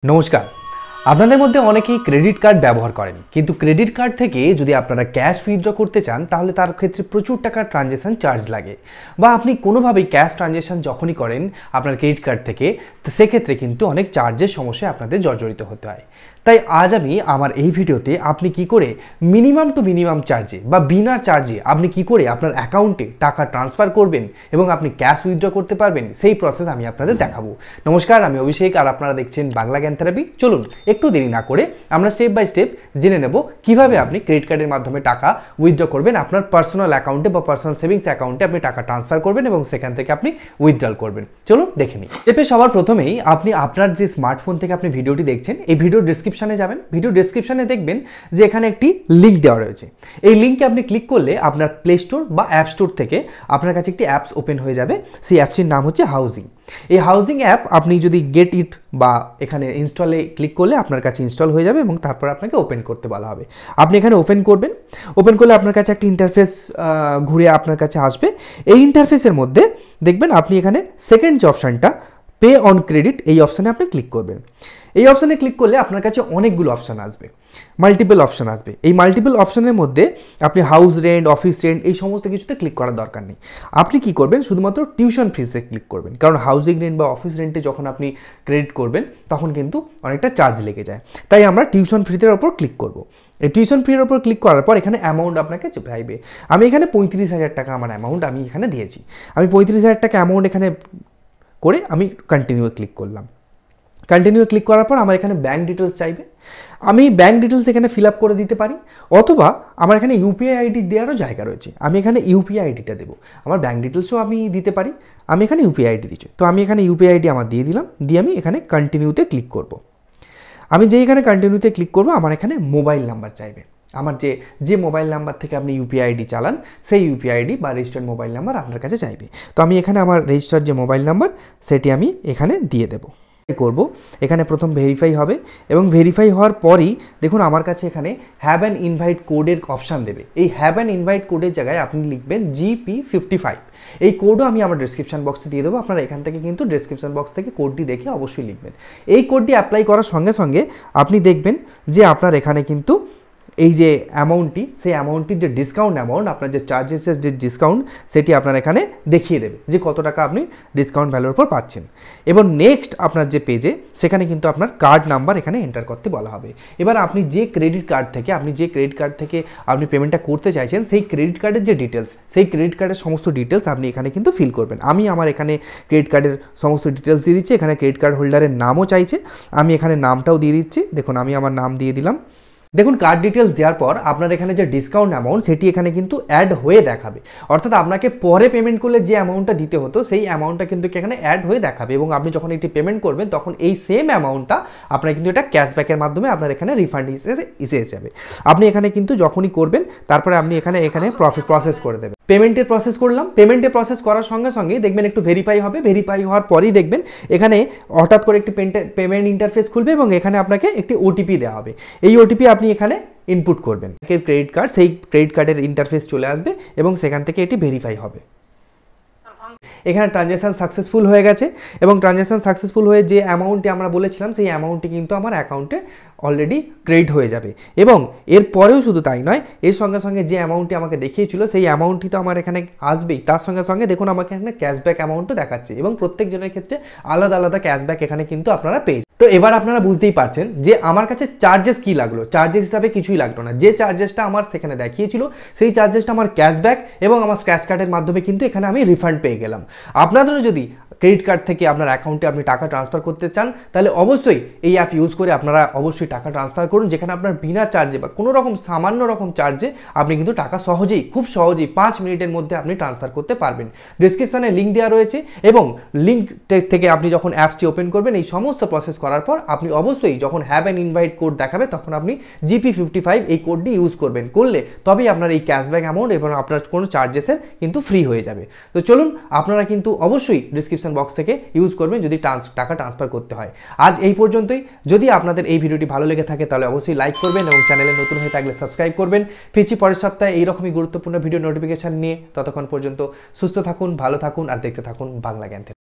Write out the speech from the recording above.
নমস্কার। আপনাদের মধ্যে অনেকেই ক্রেডিট কার্ড ব্যবহার করেন, কিন্তু ক্রেডিট কার্ড থেকে যদি আপনারা ক্যাশ উইথড্র করতে চান তাহলে তার ক্ষেত্রে প্রচুর টাকার ট্রানজ্যাকশন চার্জ লাগে, বা আপনি কোনোভাবেই ক্যাশ ট্রানজ্যাকশন যখনই করেন আপনার ক্রেডিট কার্ড থেকে, তো সেক্ষেত্রে কিন্তু অনেক চার্জের সমস্যায় আপনাদের জর্জরিত হতে হয়। তাই আজ আমি আমার এই ভিডিওতে আপনি কি করে মিনিমাম টু মিনিমাম চার্জে বা বিনা চার্জে আপনি কি করে আপনার অ্যাকাউন্টে টাকা ট্রান্সফার করবেন এবং আপনি ক্যাশ উইথড্র করতে পারবেন সেই প্রসেস আমি আপনাদের দেখাবো। নমস্কার, আমি অভিষেক আর আপনারা দেখছেন বাংলা জ্ঞান থেরাপি। চলুন একটু দেরি না করে আমরা স্টেপ বাই স্টেপ জেনে নেব কিভাবে আপনি ক্রেডিট কার্ডের মাধ্যমে টাকা উইথড্র করবেন, আপনার পার্সোনাল অ্যাকাউন্টে বা পার্সোনাল সেভিংস অ্যাকাউন্টে আপনি টাকা ট্রান্সফার করবেন এবং সেখান থেকে আপনি উইথড্রল করবেন। চলুন দেখে নিই। এরপর সবার প্রথমেই আপনি আপনার যে স্মার্টফোন থেকে আপনি ভিডিওটি দেখছেন, এই ভিডিও ডেসক্রিপশনে যাবেন। ভিডিও ডেসক্রিপশনে দেখবেন যে এখানে একটি লিঙ্ক দেওয়া রয়েছে। এই লিঙ্কে আপনি ক্লিক করলে আপনার প্লে স্টোর বা অ্যাপ স্টোর থেকে আপনার কাছে একটি অ্যাপস ওপেন হয়ে যাবে। সেই অ্যাপসটির নাম হচ্ছে হাউজিং। এই হাউজিং অ্যাপ আপনি যদি গেট ইট বা এখানে ইনস্টলে ক্লিক করলে আপনার কাছে ইনস্টল হয়ে যাবে এবং তারপর আপনাকে ওপেন করতে বলা হবে। আপনি এখানে ওপেন করবেন। ওপেন করলে আপনার কাছে একটা ইন্টারফেস ঘুরে আপনার কাছে আসবে। এই ইন্টারফেসের মধ্যে দেখবেন আপনি এখানে সেকেন্ড যে অপশানটা পে অন ক্রেডিট, এই অপশানে আপনি ক্লিক করবেন। এই অপশানে ক্লিক করলে আপনার কাছে অনেকগুলো অপশান আসবে, মাল্টিপল অপশান আসবে। এই মাল্টিপল অপশানের মধ্যে আপনি হাউস রেন্ট, অফিস রেন্ট এই সমস্ত কিছুতে ক্লিক করার দরকার নেই। আপনি কি করবেন, শুধুমাত্র টিউশন ফিসে ক্লিক করবেন, কারণ হাউজিং রেন্ট বা অফিস রেন্টে যখন আপনি ক্রেডিট করবেন তখন কিন্তু অনেকটা চার্জ লেগে যায়। তাই আমরা টিউশন ফিতের ওপর ক্লিক করব। এই টিউশন ফির ওপর ক্লিক করার পর এখানে অ্যামাউন্ট আপনাকে চাইবে। আমি এখানে 35,000 টাকা আমার অ্যামাউন্ট আমি এখানে দিয়েছি। আমি 35,000 টাকা অ্যামাউন্ট এখানে করে আমি কন্টিনিউ ক্লিক করলাম। কন্টিনিউ ক্লিক করার পর আমার এখানে ব্যাঙ্ক ডিটেলস চাইবে। আমি ব্যাঙ্ক ডিটেলস এখানে ফিল আপ করে দিতে পারি, অথবা আমার এখানে ইউপিআই আইডি দেওয়ারও জায়গা রয়েছে। আমি এখানে ইউপিআই আইডিটা দেবো। আমার ব্যাঙ্ক ডিটেলসও আমি দিতে পারি। আমি এখানে ইউপিআই আইডি দিচ্ছি, তো আমি এখানে ইউপিআই আইডি আমার দিয়ে দিলাম। দিয়ে আমি এখানে কন্টিনিউতে ক্লিক করব। আমি যেই এখানে কন্টিনিউতে ক্লিক করব, আমার এখানে মোবাইল নাম্বার চাইবে। আমার যে মোবাইল নাম্বার থেকে আপনি ইউপিআই আইডি চালান সেই ইউপিআই আইডি বা রেজিস্টার্ড মোবাইল নাম্বার আপনার কাছে চাইবে। তো আমি এখানে আমার রেজিস্টার্ড যে মোবাইল নাম্বার সেটি আমি এখানে দিয়ে দেবো। করব এখানে প্রথম ভেরিফাই হবে এবং ভেরিফাই হওয়ার পরই দেখুন আমার কাছে এখানে হ্যাভ অ্যান ইনভাইট কোডের অপশান দেবে। এই হ্যাভ অ্যান ইনভাইট কোডের জায়গায় আপনি লিখবেন GP55। এই কোডও আমি আমার ডেসক্রিপশন বক্সে দিয়ে দেবো। আপনারা এখান থেকে কিন্তু ডেসক্রিপশন বক্স থেকে কোডটি দেখে অবশ্যই লিখবেন। এই কোডটি অ্যাপ্লাই করার সঙ্গে সঙ্গে আপনি দেখবেন যে আপনার এখানে কিন্তু এই যে অ্যামাউন্টটি, সেই অ্যামাউন্টটির যে ডিসকাউন্ট অ্যামাউন্ট, আপনার যে চার্জেসের যে ডিসকাউন্ট সেটি আপনার এখানে দেখিয়ে দেবে যে কত টাকা আপনি ডিসকাউন্ট ভ্যালুর উপর পাচ্ছেন। এবং নেক্সট আপনার যে পেজে সেখানে কিন্তু আপনার কার্ড নাম্বার এখানে এন্টার করতে বলা হবে। এবার আপনি যে ক্রেডিট কার্ড থেকে আপনি পেমেন্টটা করতে চাইছেন সেই ক্রেডিট কার্ডের যে ডিটেলস, সেই ক্রেডিট কার্ডের সমস্ত ডিটেলস আপনি এখানে কিন্তু ফিল করবেন। আমি আমার এখানে ক্রেডিট কার্ডের সমস্ত ডিটেলস দিয়ে দিচ্ছি। এখানে ক্রেডিট কার্ড হোল্ডারের নামও চাইছে, আমি এখানে নামটাও দিয়ে দিচ্ছি। দেখুন আমি আমার নাম দিয়ে দিলাম। দেখুন কার্ড ডিটেলস দেওয়ার পর আপনার এখানে যে ডিসকাউন্ট অ্যামাউন্ট সেটি এখানে কিন্তু অ্যাড হয়ে দেখাবে। অর্থাৎ আপনাকে পরে পেমেন্ট করলে যে অ্যামাউন্টটা দিতে হতো সেই অ্যামাউন্টটা কিন্তু এখানে অ্যাড হয়ে দেখাবে, এবং আপনি যখন এটি পেমেন্ট করবেন তখন এই সেম অ্যামাউন্টটা আপনার কিন্তু এটা ক্যাশব্যাকের মাধ্যমে আপনার এখানে রিফান্ড এসে যাবে। আপনি এখানে কিন্তু যখনই করবেন তারপরে আপনি এখানে প্রসেস করে দেবেন। পেমেন্টের প্রসেস করলাম। পেমেন্টের প্রসেস করার সঙ্গে সঙ্গে দেখবেন একটু ভেরিফাই হবে। ভেরিফাই হওয়ার পরেই দেখবেন এখানে হঠাৎ করে একটি পেমেন্ট ইন্টারফেস খুলবে এবং এখানে আপনাকে একটি ওটিপি দেওয়া হবে। এই ওটিপি আপনি এখানে ইনপুট করবেন। ক্রেডিট কার্ড, সেই ক্রেডিট কার্ডের ইন্টারফেস চলে আসবে এবং সেখান থেকে এটি ভেরিফাই হবে। এখানে ট্রানজ্যাকশান সাকসেসফুল হয়ে গেছে এবং ট্রানজ্যাকশান সাকসেসফুল হয়ে যে অ্যামাউন্টটি আমরা বলেছিলাম সেই অ্যামাউন্টটি কিন্তু আমার অ্যাকাউন্টে অলরেডি ক্রেডিট হয়ে যাবে। এবং এর পরেও শুধু তাই নয়, এর সঙ্গে সঙ্গে যে অ্যামাউন্টটি আমাকে দেখিয়েছিল সেই অ্যামাউন্টটি তো আমার এখানে আসবেই, তার সঙ্গে সঙ্গে দেখুন আমাকে এখানে ক্যাশব্যাক অ্যামাউন্টও দেখাচ্ছে এবং প্রত্যেকজনের ক্ষেত্রে আলাদা আলাদা ক্যাশব্যাক এখানে কিন্তু আপনারা পেয়ে। তো এবার আপনারা বুঝতেই পারছেন যে আমার কাছে চার্জেস কী লাগলো। চার্জেস হিসাবে কিছুই লাগলো না। যে চার্জেসটা আমার সেখানে দেখিয়েছিল সেই চার্জেসটা আমার ক্যাশব্যাক এবং আমার স্ক্র্যাচ কার্ডের মাধ্যমে কিন্তু এখানে আমি রিফান্ড পেয়ে গেলাম। আপনাদেরও যদি ক্রেডিট কার্ড থেকে আপনার অ্যাকাউন্টে আপনি টাকা ট্রান্সফার করতে চান তাহলে অবশ্যই এই অ্যাপ ইউজ করে আপনারা অবশ্যই টাকা ট্রান্সফার করুন, যেখানে আপনার বিনা চার্জে বা কোনো রকম সামান্য রকম চার্জে আপনি কিন্তু টাকা খুব সহজেই 5 মিনিটের মধ্যে আপনি ট্রান্সফার করতে পারবেন। ডেসক্রিপশনে লিঙ্ক দেওয়া রয়েছে এবং লিঙ্ক থেকে আপনি যখন অ্যাপসটি ওপেন করবেন এই সমস্ত প্রসেস করার পর আপনি অবশ্যই যখন হ্যাভ অ্যান ইনভাইট কোড দেখাবে তখন আপনি GP55 এই কোডটি ইউজ করলে তবেই আপনার এই ক্যাশব্যাক অ্যামাউন্ট এবং আপনার কোনো চার্জেসের কিন্তু ফ্রি হয়ে যাবে। তো চলুন আপনারা কিন্তু অবশ্যই ডিসক্রিপশন বক্স থেকে ইউজ করবেন যদি টাকা ট্রান্সফার করতে হয়। আজ এই পর্যন্তই। যদি আপনাদের এই ভিডিওটি ভালো লেগে থাকে তাহলে অবশ্যই লাইক করবেন এবং চ্যানেলে নতুন হয়ে থাকলে সাবস্ক্রাইব করবেন। ফিরছি পরের সপ্তাহে এইরকমই গুরুত্বপূর্ণ ভিডিও নোটিফিকেশন নিয়ে। ততক্ষণ পর্যন্ত সুস্থ থাকুন, ভালো থাকুন আর দেখতে থাকুন বাংলা জ্ঞান।